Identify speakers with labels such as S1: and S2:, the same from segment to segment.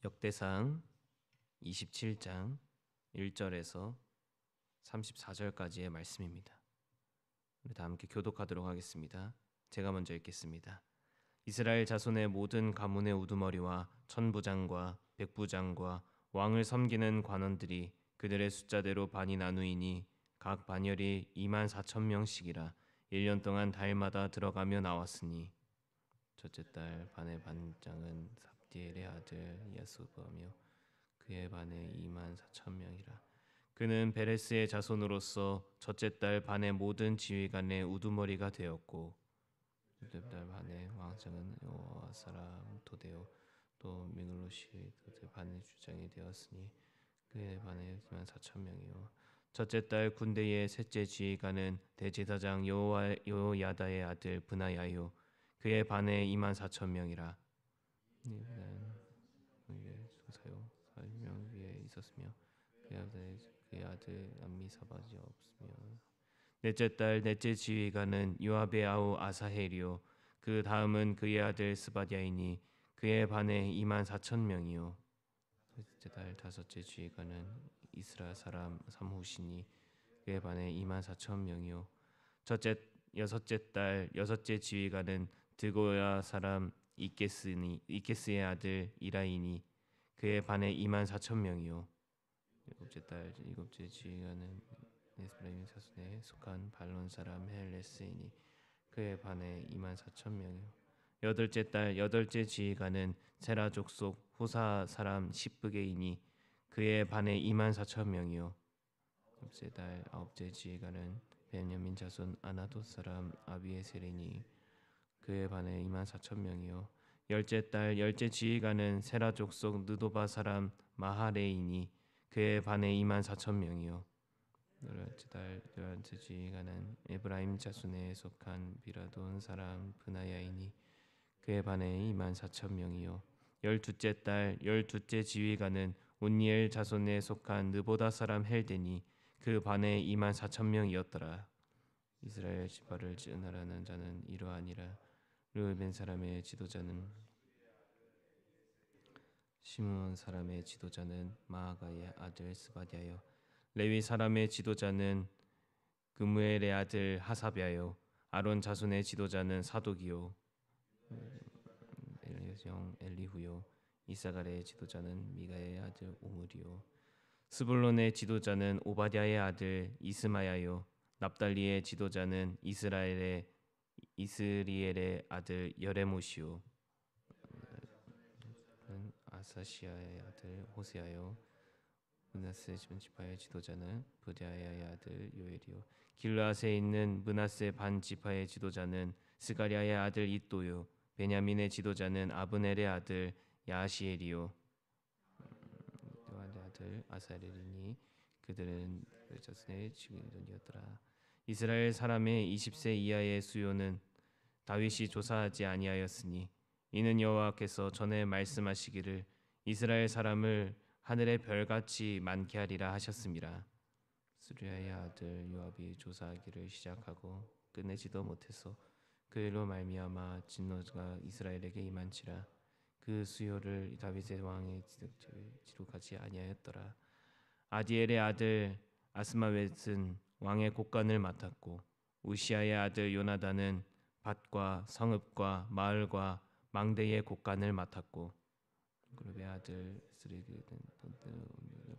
S1: 역대상 27장 1절에서 34절까지의 말씀입니다. 우리 다 함께 교독하도록 하겠습니다. 제가 먼저 읽겠습니다. 이스라엘 자손의 모든 가문의 우두머리와 천부장과 백부장과 왕을 섬기는 관원들이 그들의 숫자대로 반이 나누이니 각 반열이 24,000명씩이라 1년 동안 달마다 들어가며 나왔으니 첫째 달 반의 반장은 삽디엘의 아들 야수바며 그의 반에 24,000명이라. 그는 베레스의 자손으로서 첫째 달 반의 모든 지휘관의 우두머리가 되었고 둘째 달 반의 왕장은 여호와 사람 도데오 또 미글롯이 둘째 반의 주장이 되었으니 그의 반에 24,000명이요. 첫째 달 군대의 셋째 지휘관은 대제사장 여호야다의 아들 브나야요 그의 반에 24,000명이라. 소사요 40명 위에 있었으며 그의 아들 암미사바지 없으며 넷째 달 넷째 지휘관은 요압의 아우 아사헬이요 그 다음은 그의 아들 스바디아이니 그의 반에 24,000명이요. 셋째 달 다섯째 지휘관은 이스라 사람 삼후시니 그의 반에 24,000명이요. 여섯째 달 여섯째 지휘관은 드고야 사람 이케스의 아들 이라이니 그의 반에 24,000명이요. 일곱째 달 일곱째 지휘관은 에스라임 사손에 속한 발론 사람 헬레스이니 그의 반에 24,000명이요. 여덟째 달 여덟째 지휘관은 세라 족속 호사 사람 시브게이니 그의 반에 24,000명이요. 아홉째 달 아홉째 지휘관은 베냐민 자손 아나도 사람 아비에셀이니 그의 반에 24,000명이요. 열째 달 열째 지휘관은 세라 족속 느도바 사람 마하레이니 그의 반에 24,000명이요. 열째 달 열째 지휘관은 에브라임 자손에 속한 비라돈 사람 브나야이니 그의 반에 24,000명이요. 열두째 달 열두째 지휘관은 온니엘 자손에 속한 느보다 사람 헬데니 그 반에 24,000명이었더라. 이스라엘 지파를 지은하라는 자는 이러하니라. 르우벤 사람의 지도자는 시므온 사람의 지도자는 마아가의 아들 스바디아요. 레위 사람의 지도자는 그무엘의 아들 하사비아요. 아론 자손의 지도자는 사독이요 형 엘리후요. 이사갈의 지도자는 미가의 아들 오므리요. 스불론의 지도자는 오바댜의 아들 이스마야요. 납달리의 지도자는 이스리엘의 아들 여레모시요. 아사시아의 아들 호세아요. 므낫세 지파의 지도자는 브데아야의 아들 요엘이요. 길르앗에 있는 므낫세 반 지파의 지도자는 스가랴의 아들 이또요. 베냐민의 지도자는 아브넬의 아들 야시엘이요. 요한의 아들 아사렐이니 그들은 자손의 지휘관이었더라. 이스라엘 사람의 20세 이하의 수요는 다윗이 조사하지 아니하였으니 이는 여호와께서 전에 말씀하시기를 이스라엘 사람을 하늘의 별같이 많게 하리라 하셨습니다. 스루야의 아들 요압이 조사하기를 시작하고 끝내지도 못해서 그 일로 말미암아 진노가 이스라엘에게 임한지라. 그 수요를 다윗의 왕의 지록하지 아니하였더라. 아디엘의 아들 아스마웻은 왕의 곡간을 맡았고 우시아의 아들 요나단은 밭과 성읍과 마을과 망대의 곡간을 맡았고 그룹의 아들 스리그는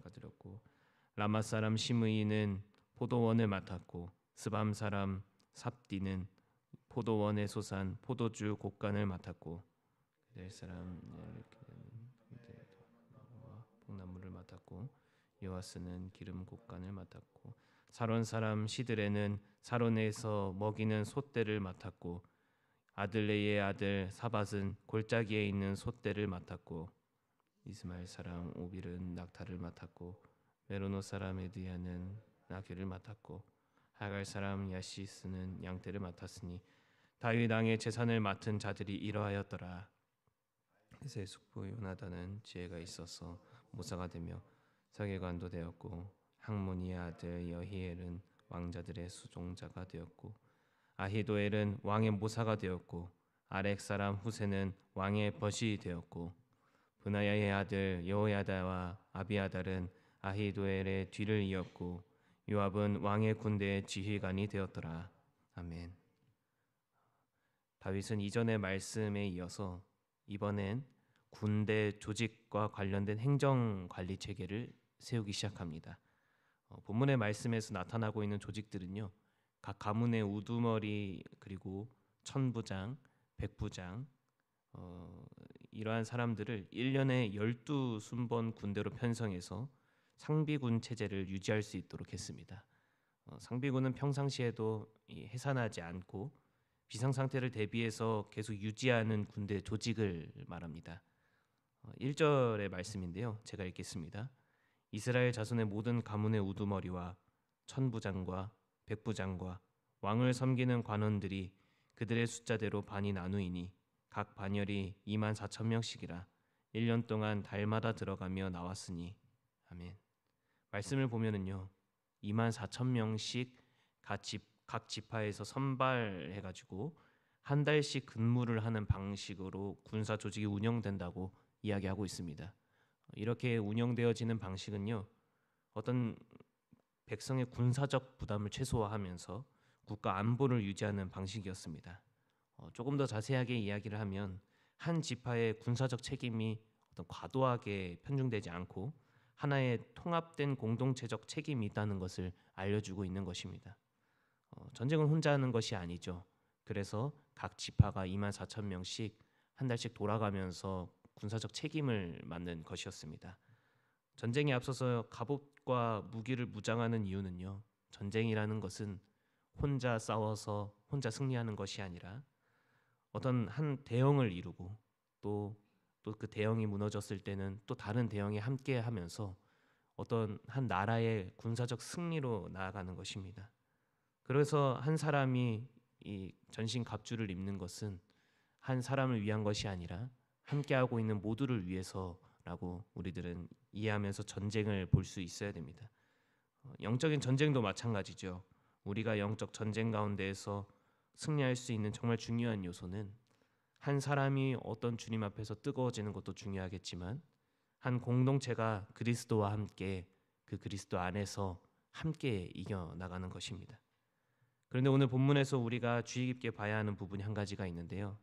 S1: 가드렸고 라마 사람 시므이는 포도원을 맡았고 스밤 사람 삽디는 포도원에 솟은 포도주 곡간을 맡았고 그들 사람 뽕나무를 맡았고 요아스는 기름 곡간을 맡았고 사론 사람 시드레는 사론에서 먹이는 솥대를 맡았고 아들레의 아들 사밧은 골짜기에 있는 솥대를 맡았고 이스마엘 사람 오빌은 낙타를 맡았고 메로노 사람 에드야는 나귀를 맡았고 하갈 사람 야시스는 양떼를 맡았으니 다윗 왕의 재산을 맡은 자들이 이러하였더라. 그새 숙부 요나단은 지혜가 있어서 모사가 되며 서기관도 되었고 학모니의 아들 여히엘은 왕자들의 수종자가 되었고 아히도엘은 왕의 모사가 되었고 아렉 사람 후세는 왕의 벗이 되었고 브나야의 아들 여호야다와 아비아달은 아히도엘의 뒤를 이었고 요압은 왕의 군대의 지휘관이 되었더라. 아멘. 다윗은 이전의 말씀에 이어서 이번엔 군대 조직과 관련된 행정 관리 체계를 세우기 시작합니다. 본문의 말씀에서 나타나고 있는 조직들은요, 각 가문의 우두머리 그리고 천부장, 백부장 이러한 사람들을 1년에 12순번 군대로 편성해서 상비군 체제를 유지할 수 있도록 했습니다. 상비군은 평상시에도 해산하지 않고 비상 상태를 대비해서 계속 유지하는 군대 조직을 말합니다. 1절의 말씀인데요. 제가 읽겠습니다. 이스라엘 자손의 모든 가문의 우두머리와 천부장과 백부장과 왕을 섬기는 관원들이 그들의 숫자대로 반이 나누이니 각 반열이 24,000명씩이라 1년 동안 달마다 들어가며 나왔으니 아멘. 말씀을 보면은요. 24,000명씩 각 지파에서 선발해가지고 한 달씩 근무를 하는 방식으로 군사 조직이 운영된다고 이야기하고 있습니다. 이렇게 운영되어지는 방식은요, 어떤 백성의 군사적 부담을 최소화하면서 국가 안보를 유지하는 방식이었습니다. 조금 더 자세하게 이야기를 하면 한 지파의 군사적 책임이 어떤 과도하게 편중되지 않고 하나의 통합된 공동체적 책임이 있다는 것을 알려주고 있는 것입니다. 전쟁은 혼자 하는 것이 아니죠. 그래서 각 지파가 24,000명씩 한 달씩 돌아가면서 군사적 책임을 맡는 것이었습니다. 전쟁에 앞서서 갑옷과 무기를 무장하는 이유는요. 전쟁이라는 것은 혼자 싸워서 혼자 승리하는 것이 아니라 어떤 한 대형을 이루고 또 그 대형이 무너졌을 때는 또 다른 대형이 함께 하면서 어떤 한 나라의 군사적 승리로 나아가는 것입니다. 그래서 한 사람이 이 전신 갑주를 입는 것은 한 사람을 위한 것이 아니라 함께하고 있는 모두를 위해서라고 우리들은 이해하면서 전쟁을 볼 수 있어야 됩니다. 영적인 전쟁도 마찬가지죠. 우리가 영적 전쟁 가운데에서 승리할 수 있는 정말 중요한 요소는 한 사람이 어떤 주님 앞에서 뜨거워지는 것도 중요하겠지만 한 공동체가 그리스도와 함께 그 그리스도 안에서 함께 이겨나가는 것입니다. 그런데 오늘 본문에서 우리가 주의 깊게 봐야 하는 부분이 한 가지가 있는데요.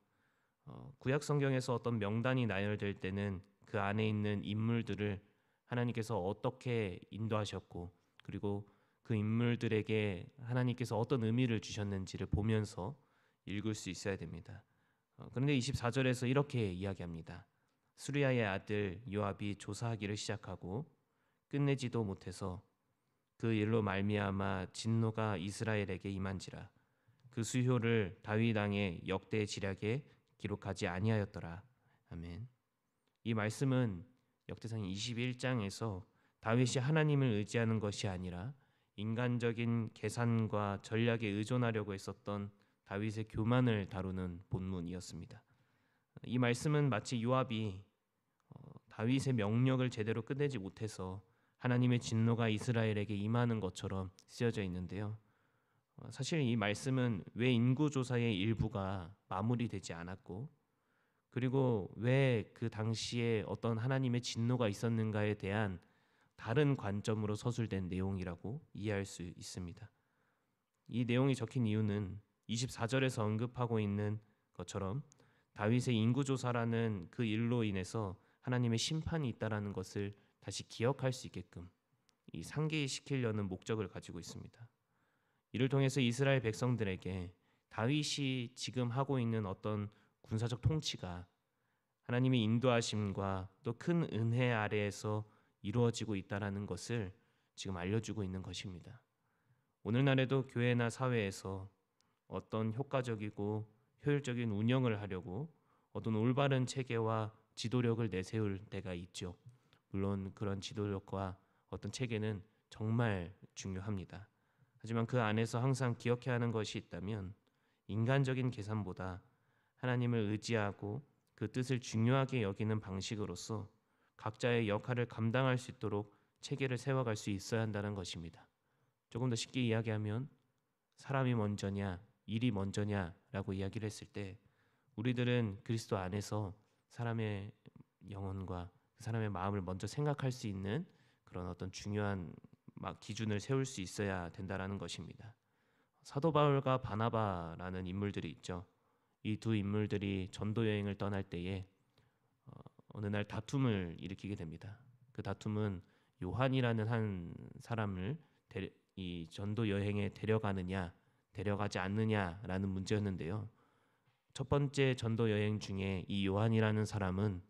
S1: 구약 성경에서 어떤 명단이 나열될 때는 그 안에 있는 인물들을 하나님께서 어떻게 인도하셨고 그리고 그 인물들에게 하나님께서 어떤 의미를 주셨는지를 보면서 읽을 수 있어야 됩니다. 그런데 24절에서 이렇게 이야기합니다. 수리야의 아들 요압이 조사하기를 시작하고 끝내지도 못해서 그 일로 말미암아 진노가 이스라엘에게 임한지라 그 수효를 다윗 왕의 역대 지략에 기록하지 아니하였더라. 아멘. 이 말씀은 역대상 21장에서 다윗이 하나님을 의지하는 것이 아니라 인간적인 계산과 전략에 의존하려고 했었던 다윗의 교만을 다루는 본문이었습니다. 이 말씀은 마치 요압이 다윗의 명령을 제대로 끝내지 못해서 하나님의 진노가 이스라엘에게 임하는 것처럼 쓰여져 있는데요. 사실 이 말씀은 왜 인구조사의 일부가 마무리되지 않았고 그리고 왜 그 당시에 어떤 하나님의 진노가 있었는가에 대한 다른 관점으로 서술된 내용이라고 이해할 수 있습니다. 이 내용이 적힌 이유는 24절에서 언급하고 있는 것처럼 다윗의 인구조사라는 그 일로 인해서 하나님의 심판이 있다라는 것을 다시 기억할 수 있게끔 이 상기시키려는 목적을 가지고 있습니다. 이를 통해서 이스라엘 백성들에게 다윗이 지금 하고 있는 어떤 군사적 통치가 하나님의 인도하심과 또 큰 은혜 아래에서 이루어지고 있다라는 것을 지금 알려주고 있는 것입니다. 오늘날에도 교회나 사회에서 어떤 효과적이고 효율적인 운영을 하려고 어떤 올바른 체계와 지도력을 내세울 때가 있죠. 물론 그런 지도력과 어떤 체계는 정말 중요합니다. 하지만 그 안에서 항상 기억해야 하는 것이 있다면 인간적인 계산보다 하나님을 의지하고 그 뜻을 중요하게 여기는 방식으로서 각자의 역할을 감당할 수 있도록 체계를 세워갈 수 있어야 한다는 것입니다. 조금 더 쉽게 이야기하면 사람이 먼저냐 일이 먼저냐라고 이야기를 했을 때 우리들은 그리스도 안에서 사람의 영혼과 그 사람의 마음을 먼저 생각할 수 있는 그런 어떤 중요한 기준을 세울 수 있어야 된다라는 것입니다. 사도 바울과 바나바라는 인물들이 있죠. 이 두 인물들이 전도 여행을 떠날 때에 어느 날 다툼을 일으키게 됩니다. 그 다툼은 요한이라는 한 사람을 이 전도 여행에 데려가느냐 데려가지 않느냐라는 문제였는데요. 첫 번째 전도 여행 중에 이 요한이라는 사람은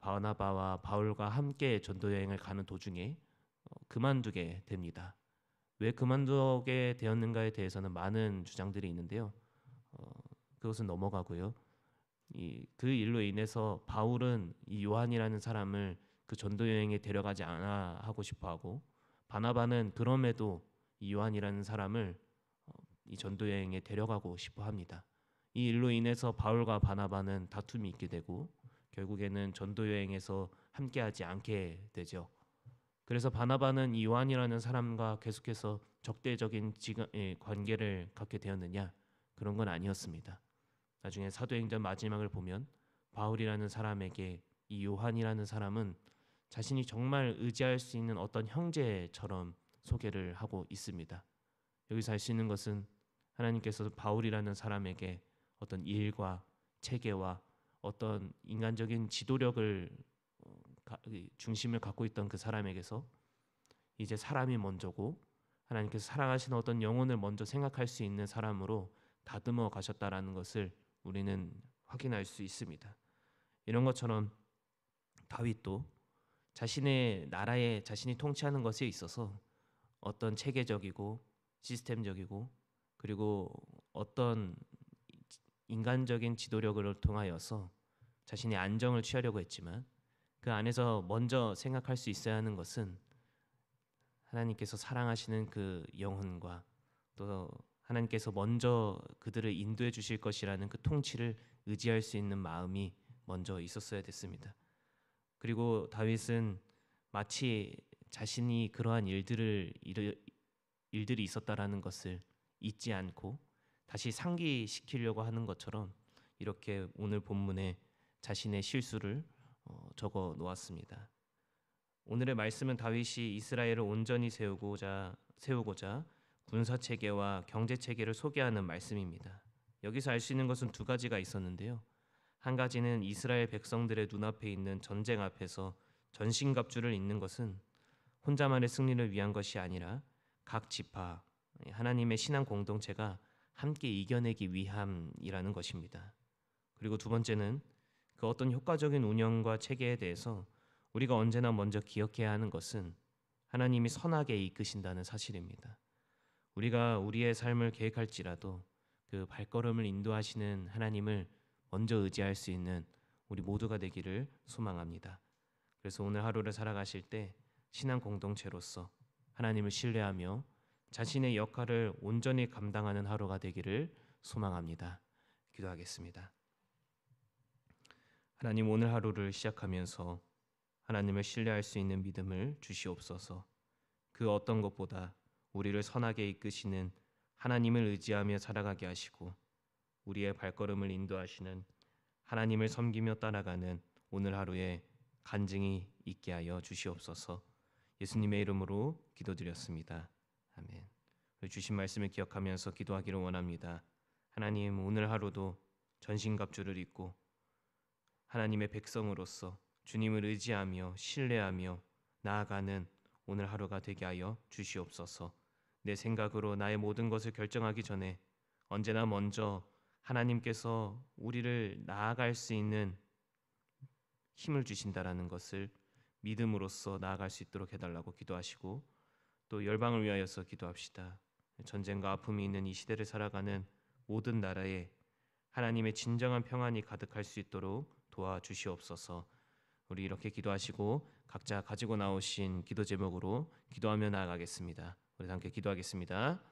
S1: 바나바와 바울과 함께 전도 여행을 가는 도중에 그만두게 됩니다. 왜 그만두게 되었는가에 대해서는 많은 주장들이 있는데요. 그것은 넘어가고요. 그 일로 인해서 바울은 이 요한이라는 사람을 그 전도 여행에 데려가지 않아 하고 싶어하고, 바나바는 그럼에도 이 요한이라는 사람을 이 전도 여행에 데려가고 싶어합니다. 이 일로 인해서 바울과 바나바는 다툼이 있게 되고 결국에는 전도 여행에서 함께하지 않게 되죠. 그래서 바나바는 이 요한이라는 사람과 계속해서 적대적인 관계를 갖게 되었느냐? 그런 건 아니었습니다. 나중에 사도행전 마지막을 보면 바울이라는 사람에게 이 요한이라는 사람은 자신이 정말 의지할 수 있는 어떤 형제처럼 소개를 하고 있습니다. 여기서 알 수 있는 것은 하나님께서 바울이라는 사람에게 어떤 일과 체계와 어떤 인간적인 지도력을 중심을 갖고 있던 그 사람에게서 이제 사람이 먼저고 하나님께서 사랑하시는 어떤 영혼을 먼저 생각할 수 있는 사람으로 다듬어 가셨다라는 것을 우리는 확인할 수 있습니다. 이런 것처럼 다윗도 자신의 나라에 자신이 통치하는 것에 있어서 어떤 체계적이고 시스템적이고 그리고 어떤 인간적인 지도력을 통하여서 자신의 안정을 취하려고 했지만 그 안에서 먼저 생각할 수 있어야 하는 것은 하나님께서 사랑하시는 그 영혼과 또 하나님께서 먼저 그들을 인도해 주실 것이라는 그 통치를 의지할 수 있는 마음이 먼저 있었어야 됐습니다. 그리고 다윗은 마치 자신이 그러한 일들이 있었다라는 것을 잊지 않고 다시 상기시키려고 하는 것처럼 이렇게 오늘 본문에 자신의 실수를 적어 놓았습니다. 오늘의 말씀은 다윗이 이스라엘을 온전히 세우고자 군사 체계와 경제 체계를 소개하는 말씀입니다. 여기서 알 수 있는 것은 두 가지가 있었는데요. 한 가지는 이스라엘 백성들의 눈앞에 있는 전쟁 앞에서 전신갑주를 입는 것은 혼자만의 승리를 위한 것이 아니라 각 지파, 하나님의 신앙 공동체가 함께 이겨내기 위함이라는 것입니다. 그리고 두 번째는 그 어떤 효과적인 운영과 체계에 대해서 우리가 언제나 먼저 기억해야 하는 것은 하나님이 선하게 이끄신다는 사실입니다. 우리가 우리의 삶을 계획할지라도 그 발걸음을 인도하시는 하나님을 먼저 의지할 수 있는 우리 모두가 되기를 소망합니다. 그래서 오늘 하루를 살아가실 때 신앙 공동체로서 하나님을 신뢰하며 자신의 역할을 온전히 감당하는 하루가 되기를 소망합니다. 기도하겠습니다. 하나님, 오늘 하루를 시작하면서 하나님을 신뢰할 수 있는 믿음을 주시옵소서. 그 어떤 것보다 우리를 선하게 이끄시는 하나님을 의지하며 살아가게 하시고 우리의 발걸음을 인도하시는 하나님을 섬기며 따라가는 오늘 하루에 간증이 있게 하여 주시옵소서. 예수님의 이름으로 기도드렸습니다. 아멘. 주신 말씀을 기억하면서 기도하기를 원합니다. 하나님, 오늘 하루도 전신갑주를 입고 하나님의 백성으로서 주님을 의지하며 신뢰하며 나아가는 오늘 하루가 되게 하여 주시옵소서. 내 생각으로 나의 모든 것을 결정하기 전에 언제나 먼저 하나님께서 우리를 나아갈 수 있는 힘을 주신다라는 것을 믿음으로써 나아갈 수 있도록 해달라고 기도하시고, 또 열방을 위하여서 기도합시다. 전쟁과 아픔이 있는 이 시대를 살아가는 모든 나라에 하나님의 진정한 평안이 가득할 수 있도록 도와주시옵소서. 우리 이렇게 기도하시고 각자 가지고 나오신 기도 제목으로 기도하며 나아가겠습니다. 우리 함께 기도하겠습니다.